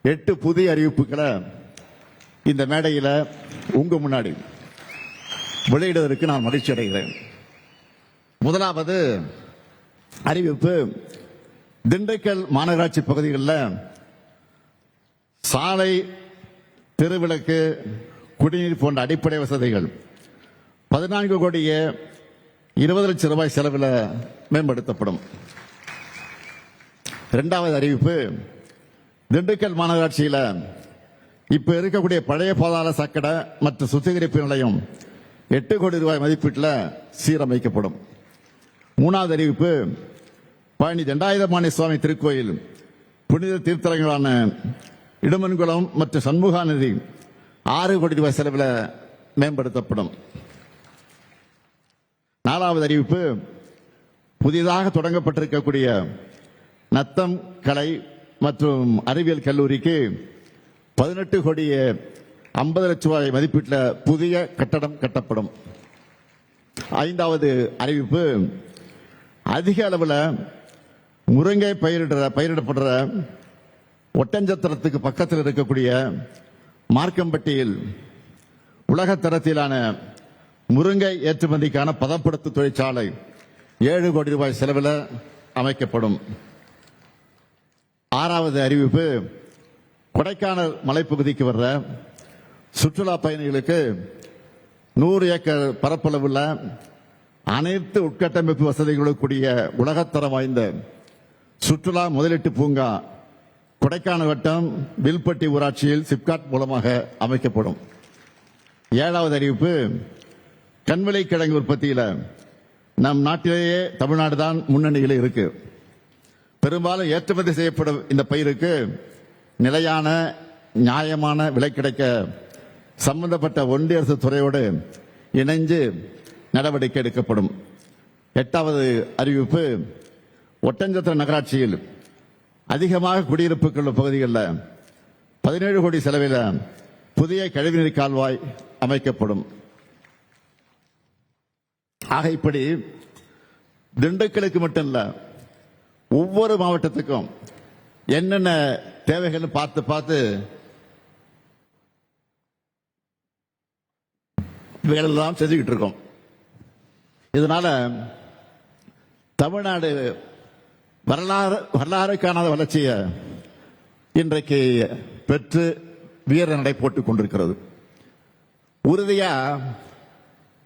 8 புதிய அறிவிப்புகளை இந்த மேடையில் உங்க முன்னாடி வெளியிடுவதற்கு நான் மகிழ்ச்சி அடைகிறேன். முதலாவது அறிவிப்பு, திண்டுக்கல் மாநகராட்சி பகுதிகளில் சாலை, தெருவிளக்கு, குடிநீர் போன்ற அடிப்படை வசதிகள் 14 கோடியே 20 லட்சம் ரூபாய் செலவில் மேம்படுத்தப்படும். இரண்டாவது அறிவிப்பு, திண்டுக்கல் மாநகராட்சியில் இப்ப இருக்கக்கூடிய பழைய பாதாள சாக்கடை மற்றும் சுத்திகரிப்பு நிலையம் 8 கோடி ரூபாய் மதிப்பீட்டில் சீரமைக்கப்படும். மூணாவது அறிவிப்பு, பழனி தண்டாயுதபாணி சுவாமி திருக்கோயில் புனித தீர்த்தலங்களான இடுமன்குளம் மற்றும் சண்முகா நதி 6 கோடி ரூபாய் செலவில் மேம்படுத்தப்படும். நாலாவது அறிவிப்பு, புதிதாக தொடங்கப்பட்டிருக்கக்கூடிய நத்தம் கலை மற்றும் அறிவியல் கல்லூரிக்கு 18 கோடியே 50 லட்சம் ரூபாய் மதிப்பீட்டில் புதிய கட்டடம் கட்டப்படும். ஐந்தாவது அறிவிப்பு, அதிக அளவில் முருங்கை பயிரிடப்படுற ஒட்டஞ்சத்திரத்துக்கு பக்கத்தில் இருக்கக்கூடிய மார்க்கம்பட்டியில் உலகத்தரத்திலான முருங்கை ஏற்றுமதிக்கான பதப்படுத்து தொழிற்சாலை 7 கோடி ரூபாய் செலவில் அமைக்கப்படும். ஆறாவது அறிவிப்பு, கொடைக்கானல் மலைப்பகுதிக்கு வர்ற சுற்றுலா பயணிகளுக்கு 100 ஏக்கர் பரப்பளவுள்ள அனைத்து உட்கட்டமைப்பு வசதிகளுடன் கூடிய உலகத்தரம் வாய்ந்த சுற்றுலா முதலீட்டு பூங்கா கொடைக்கானல் வட்டம் வில்பட்டி ஊராட்சியில் சிப்காட் மூலமாக அமைக்கப்படும். ஏழாவது அறிவிப்பு, கண்விலை கிழங்கு உற்பத்தியில் நம் நாட்டிலேயே தமிழ்நாடு தான் முன்னணியில் இருக்கு. பெரும்பாலும் ஏற்றுமதி செய்யப்படும் இந்த பயிருக்கு நிலையான நியாயமான விலை கிடைக்க சம்பந்தப்பட்ட ஒன்றிய அரசு துறையோடு இணைந்து நடவடிக்கை எடுக்கப்படும். எட்டாவது அறிவிப்பு, ஒட்டஞ்சத்திரம் நகராட்சியில் அதிகமாக குடியிருப்புகள் உள்ள பகுதிகளில் 17 கோடி செலவில் புதிய கழிவுநீர் கால்வாய் அமைக்கப்படும். ஆக இப்படி திண்டுக்கலுக்கு மட்டும் இல்ல, ஒவ்வொரு மாவட்டத்துக்கும் என்னென்ன தேவைகள் பார்த்து பார்த்து வேலையெல்லாம் செஞ்சுக்கிட்டு இருக்கோம். இதனால தமிழ்நாடு வரலாறு காணாத வளர்ச்சியை இன்றைக்கு பெற்று வீர நடை போட்டுக் கொண்டிருக்கிறது. உறுதியா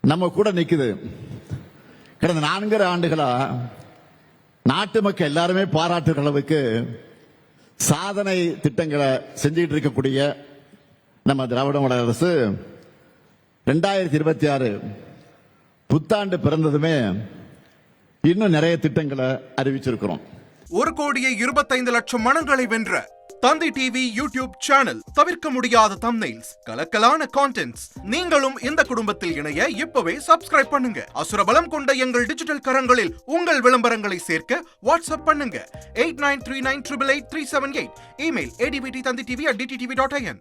நம்ம கூட நிக்குது. கடந்த 4 ஆண்டுகளா நாட்டு மக்கள் எல்லாருமே பாராட்டுகிற அளவுக்கு சாதனை திட்டங்களை செஞ்சுட்டு இருக்கக்கூடிய நம்ம திராவிட மாடல் அரசு 2026 புத்தாண்டு பிறந்ததுமே இன்னும் நிறைய திட்டங்களை அறிவிச்சிருக்கிறோம். 1,25,00,000 மனங்களை வென்ற தந்தி டிவி யூடியூப் சேனல், தவிர்க்க முடியாத தம்ப்நெயில்ஸ், கலக்கலான கான்டென்ட்ஸ். நீங்களும் இந்த குடும்பத்தில் இணைய இப்பவே சப்ஸ்கிரைப் பண்ணுங்க. அசுரபலம் கொண்ட எங்கள் டிஜிட்டல் கரங்களில் உங்கள் விளம்பரங்களை சேர்க்க வாட்ஸ்அப் பண்ணுங்க. 8939888378. Email advtthanditv@dttv.in.